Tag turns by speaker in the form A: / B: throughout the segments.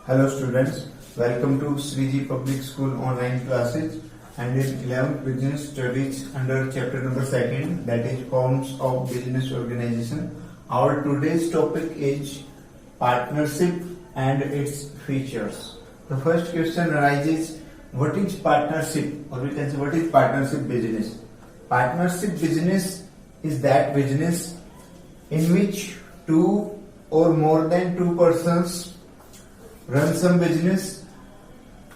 A: Hello students, welcome to Sriji Public School online classes and in 11th business studies under chapter number 2 that is forms of business organization. Our today's topic is partnership and its features. The first question arises, what is partnership, or we can say what is partnership business? Partnership business is that business in which two or more than two persons run some business,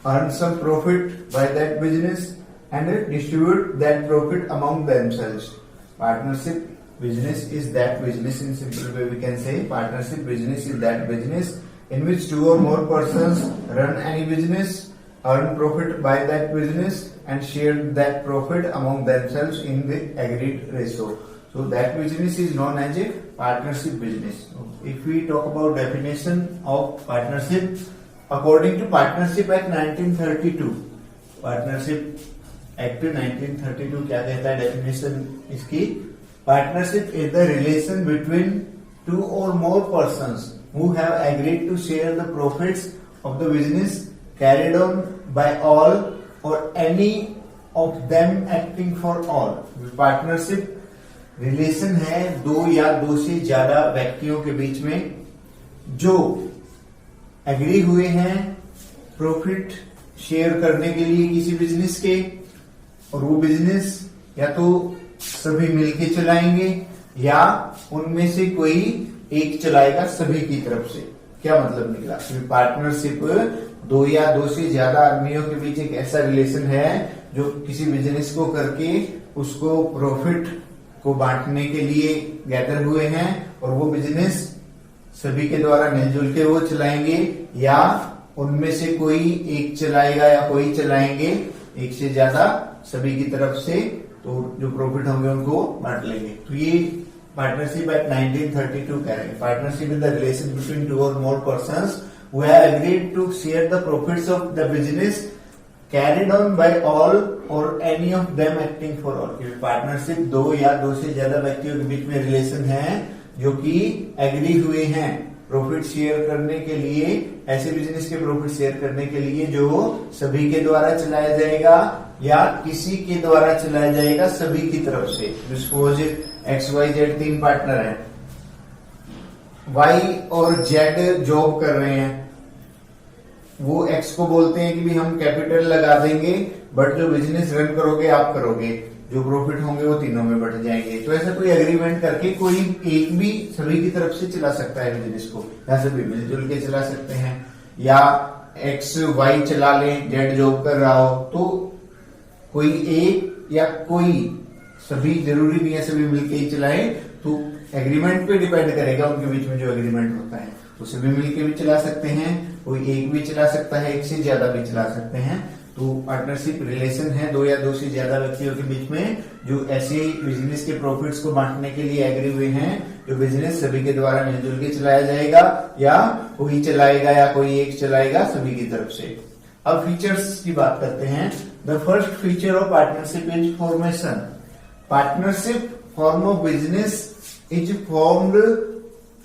A: earn some profit by that business and distribute that profit among themselves. Partnership business is that business, in simple way we can say partnership business is that business in which two or more persons run any business, earn profit by that business and share that profit among themselves in the agreed ratio. So that business is known as a partnership business. If we talk about definition of partnership, according to Partnership Act 1932, Partnership Act 1932 क्या कहता है definition इसकी? Partnership is the relation between two or more persons who have agreed to share the profits of the business carried on by all or any of them acting for all. Partnership relation है दो या दो से ज्यादा व्यक्तियों के बीच में जो एग्री हुए हैं प्रॉफिट शेयर करने के लिए किसी बिजनेस के, और वो बिजनेस या तो सभी मिलके चलाएंगे या उनमें से कोई एक चलाएगा सभी की तरफ से. क्या मतलब निकला? पार्टनरशिप दो या दो से ज्यादा आदमियों के बीच एक ऐसा रिलेशन है जो किसी बिजनेस को करके उसको प्रॉफिट को बांटने के लिए गैदर हुए हैं और वो बिजनेस सभी के द्वारा मिलजुल के वो चलाएंगे या उनमें से कोई एक चलाएगा या कोई चलाएंगे एक से ज्यादा सभी की तरफ से, तो जो प्रॉफिट होंगे उनको बांट लेंगे. तो ये पार्टनरशिप एक्ट 1932 कह रहे हैं. Partnership is the relation between two or more persons who have agreed to share the profits of the business carried on by all or any of them acting for all. Partnership दो या दो से ज्यादा व्यक्तियों के बीच में relation है जो कि एग्री हुए हैं प्रॉफिट शेयर करने के लिए, ऐसे बिजनेस के प्रॉफिट शेयर करने के लिए जो सभी के द्वारा चलाया जाएगा या किसी के द्वारा चलाया जाएगा सभी की तरफ से. सपोज XYZ तीन पार्टनर हैं, Y और Z जॉब कर रहे हैं. वो एक्स को बोलते हैं कि भी हम कैपिटल लगा देंगे बट जो बिजनेस रन करोगे आप करोगे, जो प्रॉफिट होंगे वो तीनों में बढ़ जाएंगे. तो ऐसा कोई एग्रीमेंट करके कोई एक भी सभी की तरफ से चला सकता है बिजनेस को, या सभी मिलजुल के चला सकते हैं, या एक्स वाई चला ले, जेड जॉब कर रहा हो तो कोई एक या कोई सभी, जरूरी नहीं है सभी मिलके ही चलाए. तो एग्रीमेंट पे डिपेंड करेगा उनके बीच में जो एग्रीमेंट होता है. तो सभी मिलके भी चला सकते हैं, कोई एक भी चला सकता है, एक से ज्यादा भी चला सकते हैं. तो पार्टनरशिप रिलेशन है दो या दो से ज्यादा व्यक्तियों के बीच में जो ऐसे बिजनेस के प्रॉफिट्स को बांटने के लिए एग्री हुए हैं, जो बिजनेस सभी के द्वारा मिलजुल के चलाया जाएगा या कोई चलाएगा या कोई एक चलाएगा सभी की तरफ से. अब फीचर्स की बात करते हैं. The first feature of partnership is formation. Partnership form of business is formed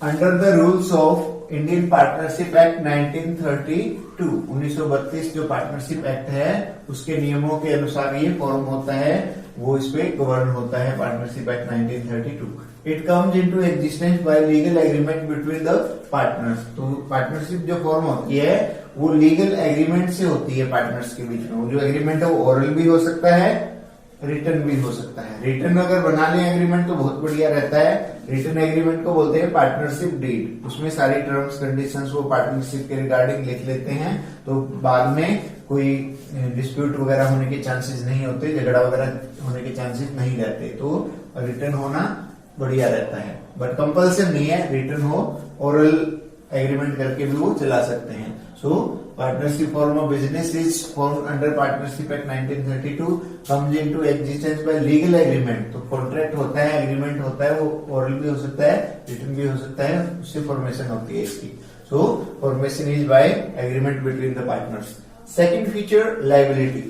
A: under the rules of Indian partnership act 1932. 1932 जो पार्टनरशिप एक्ट है उसके नियमों के अनुसार ये फॉर्म होता है, वो इस पे गवर्न होता है. Partnership act 1932. It comes into existence bye legal agreement between the partners. तो पार्टनरशिप जो फॉर्म होती है वो लीगल एग्रीमेंट से होती है पार्टनर्स के बीच में. जो एग्रीमेंट है वो ओरल भी हो सकता है, रिटर्न भी हो सकता है. रिटर्न अगर बना लें एग्रीमेंट तो बहुत बढ़िया रहता है. रिटर्न एग्रीमेंट को बोलते हैं पार्टनरशिप डीड. उसमें सारी टर्म्स कंडीशंस वो पार्टनरशिप के रिगार्डिंग लिख लेते हैं, तो बाद में कोई डिस्प्यूट वगैरह होने के चांसेस नहीं होते, झगड़ा वगैरह होने के चांसेस नहीं रहते. तो रिटर्न होना बढ़िया रहता है, बट कंपल्सन नहीं है रिटर्न हो. ओरल एग्रीमेंट करके भी वो चला सकते हैं. सो partnership form of business is formed under Partnership Act 1932, comes into existence by legal agreement. तो कॉन्ट्रैक्ट होता है, एग्रीमेंट होता है, वो ओरल भी हो सकता है, रिटन भी हो सकता है, उससे फॉर्मेशन होती है इसकी. सो formation is by agreement between the partners. Second feature liability.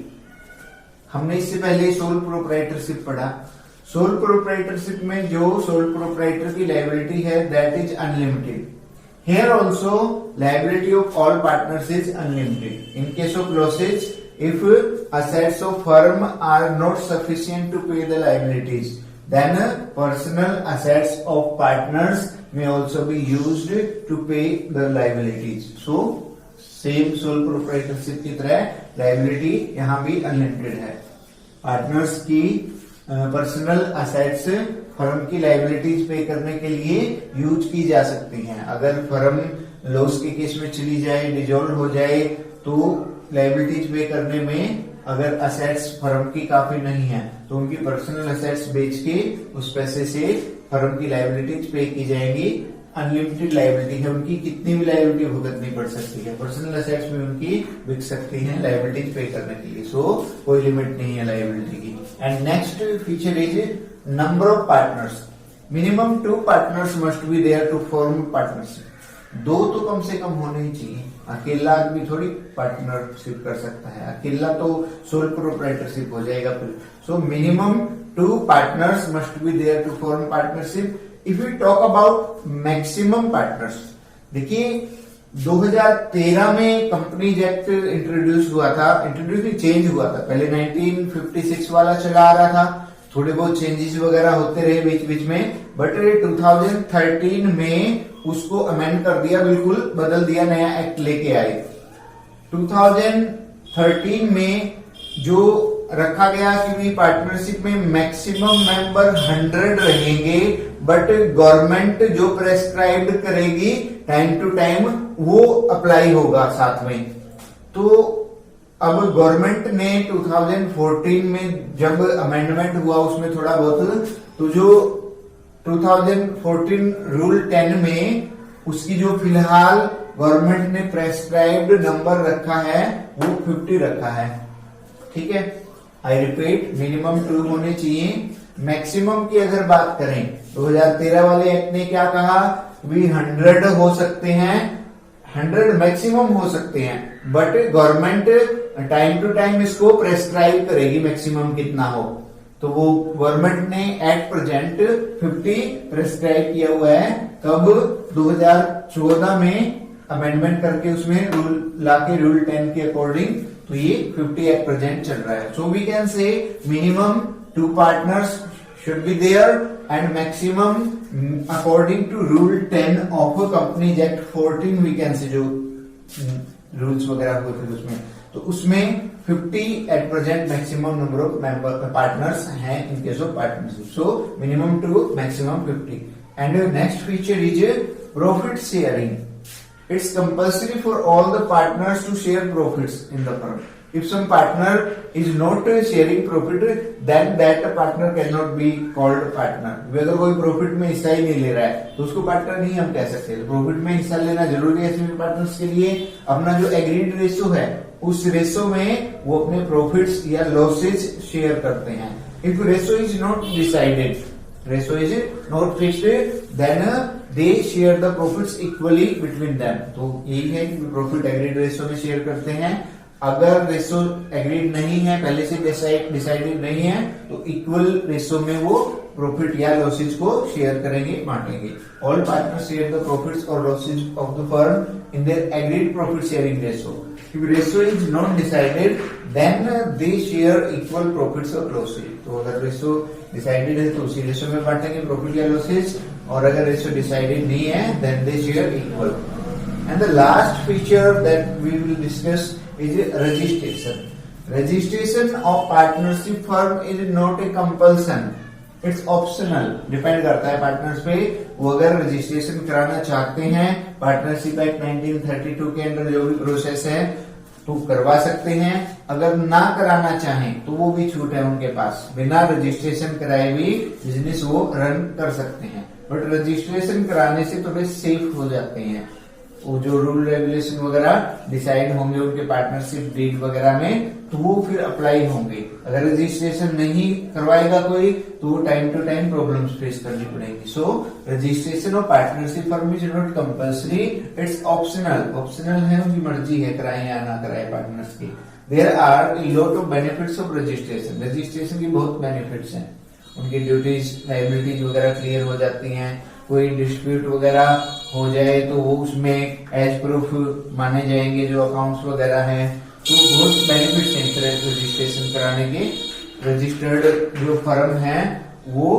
A: हमने इससे पहले सोल प्रोप्राइटरशिप पढ़ा. सोल प्रोप्राइटरशिप में जो सोल प्रोप्राइटर की लायबिलिटी है that is unlimited. Here also liability of all partners is unlimited. In case of losses, if assets of firm are not sufficient to pay the liabilities, then personal assets of partners may also be used to pay the liabilities. So same sole proprietorship की तरह liability यहाँ भी unlimited है. Partners की personal assets firm की liabilities पे करने के लिए यूज की जा सकती हैं. अगर फर्म लॉस के केस में चली जाए, डिजोल्व हो जाए, तो लाइबिलिटीज पे करने में अगर असेट्स फर्म की काफी नहीं है तो उनकी पर्सनल असेट्स बेच के उस पैसे से फर्म की लाइबिलिटीज पे की जाएंगी. अनलिमिटेड लाइबिलिटी है उनकी, कितनी भी लाइबिलिटी भुगतनी पड़ सकती है. पर्सनल असेट्स में उनकी बिक सकती हैं लाइबिलिटीज पे करने के लिए. सो कोई लिमिट नहीं है लाइबिलिटी की. And next feature is number of partners. Minimum 2 partners must be there to form partnership. 2 तो कम से कम होने ही चाहिए. अकेला आदमी थोड़ी पार्टनरशिप कर सकता है. अकेला तो सोल प्रोप्राइटरशिप हो जाएगा फिर. So minimum 2 partners must be there to form partnership. If you talk about maximum partners, देखिए 2013 में कंपनीज एक्ट इंट्रोड्यूस हुआ था. इंट्रोड्यूस नहीं, चेंज हुआ था. पहले 1956 वाला चला आ रहा था, थोड़े बहुत चेंजेस वगैरह होते रहे बीच बीच में, बट 2013 में उसको अमेंड कर दिया, बिल्कुल बदल दिया, नया एक्ट लेके आए. 2013 में जो रखा गया कि पार्टनरशिप में मैक्सिमम मेंबर 100 रहेंगे, बट गवर्नमेंट जो प्रेस्क्राइब्ड करेगी टाइम टू टाइम वो अप्लाई होगा साथ में. तो अब गवर्नमेंट ने 2014 में जब अमेंडमेंट हुआ उसमें थोड़ा बहुत, तो जो 2014 रूल 10 में उसकी जो फिलहाल गवर्नमेंट ने प्रेस्क्राइब्ड नंबर रखा है वो 50 रखा है. ठीक है, आई रिपीट, मिनिमम 2 होने चाहिए. मैक्सिमम की अगर बात करें, 2013 वाले एक्ट ने क्या कहा, भी 100 हो सकते हैं, 100 मैक्सिमम हो सकते हैं, but government time to time इसको प्रेस्क्राइब करेगी मैक्सिमम कितना हो. तो वो गवर्नमेंट ने एट प्रेजेंट 50 प्रेस्क्राइब किया हुआ है. कब? 2014 में अमेंडमेंट करके उसमें रूल लाके रूल 10 के अकॉर्डिंग, तो ये 50 एट प्रेजेंट चल रहा है. So we can say minimum 2 partners should be there and maximum according to rule 10 of Companies Act 14 we can say, जो रूल्स वगैरह होते थे उसमें, तो उसमें 50 at present maximum number of member partners हैं in case of partnership. So minimum 2, maximum 50. And next feature is profit sharing. It's compulsory for all the partners to share profits in the firm. If some partner is not sharing profit, then that partner cannot be called partner. अगर कोई profit में हिस्सा ही नहीं ले रहा है तो उसको पार्टनर नहीं हम कह सकते. प्रॉफिट में हिस्सा लेना जरूरी है ऐसे पार्टनर्स के लिए. अपना जो एग्रीड रेशो है उस रेशो में वो अपने प्रॉफिट्स या लॉसेज शेयर करते हैं. If ratio is not decided, ratio is not fixed, then they share the profits equally between them. तो यही है कि प्रॉफिट एग्रीड रेशो में शेयर करते हैं. अगर रेशो एग्रीड नहीं है, पहले से डिसाइडेड नहीं है, तो इक्वल रेशो में वो प्रॉफिट या लॉसेज को शेयर करेंगे, बांटेंगे. All partners share the profits और losses of the firm in their agreed profit sharing ratio. If ratio is not decided, then they share equal profits और लॉसेज. तो अगर रेशो डिसाइडेड है तो उसी रेशो में बांटेंगे प्रॉफिट या लॉसेज, और अगर रेशो डिसाइडेड नहीं है, then they share equal. And the last feature that we will discuss is registration. Registration of partnership firm is not a compulsion. It's optional. Depend करता है पार्टनर्स पे. वो अगर रजिस्ट्रेशन कराना चाहते हैं पार्टनरशिप एक्ट 1932 के अंदर जो भी प्रोसेस है तो करवा सकते हैं. अगर ना कराना चाहें तो वो भी छूट है उनके पास. बिना रजिस्ट्रेशन कराए भी बिजनेस वो रन कर सकते हैं. बट रजिस्ट्रेशन कराने से थोड़े सेफ हो जाते हैं. वो जो रूल रेगुलेशन वगैरह डिसाइड होंगे उनके पार्टनरशिप डीड वगैरह में, तो वो फिर अप्लाई होंगे. अगर रजिस्ट्रेशन नहीं करवाएगा कोई तो time to time problems face करनी पड़ेगी. So registration of partnership firm is not compulsory, it's optional. Optional है, उनकी मर्जी है कराए या ना कराए पार्टनर्स की. There are a lot of benefits of registration. Registration की बहुत बेनिफिट्स हैं. उनकी ड्यूटीज लाइबिलिटीज वगैरह क्लियर हो जाती हैं. कोई डिस्प्यूट वगैरह हो जाए तो वो उसमें एज प्रूफ माने जाएंगे जो अकाउंट्स वगैरह हैं। तो बहुत बेनिफिट्स हैं इस तरह से रजिस्ट्रेशन कराने के। रजिस्टर्ड जो फर्म है वो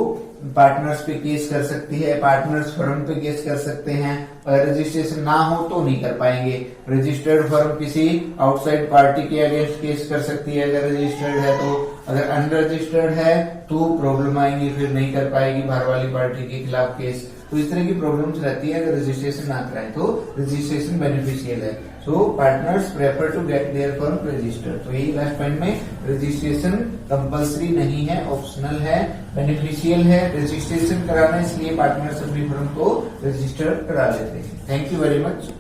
A: पार्टनर्स पे केस कर सकती है, पार्टनर्स फर्म पे केस कर सकते हैं। अगर रजिस्ट्रेशन ना हो तो नहीं कर पाएंगे। रजिस्टर्ड फर्म किसी आउटसाइड पार्टी के अगेंस्ट केस कर सकती है अगर रजिस्टर्ड है तो। अगर अनरजिस्टर्ड है तो प्रॉब्लम आएंगी, फिर नहीं कर पाएगी बाहर वाली पार्टी के खिलाफ केस। तो इस तरह की प्रॉब्लम्स रहती है अगर रजिस्ट्रेशन ना कराए तो। रजिस्ट्रेशन बेनिफिशियल है। So partners prefer to get their firm registered. तो यही लास्ट पॉइंट में रजिस्ट्रेशन कंपल्सरी नहीं है, ऑप्शनल है, बेनिफिशियल है। रजिस्ट्रेशन कराना इसलिए पार्टनर्स अपनी फर्म को रजिस्टर करा लेते हैं। Thank you very much.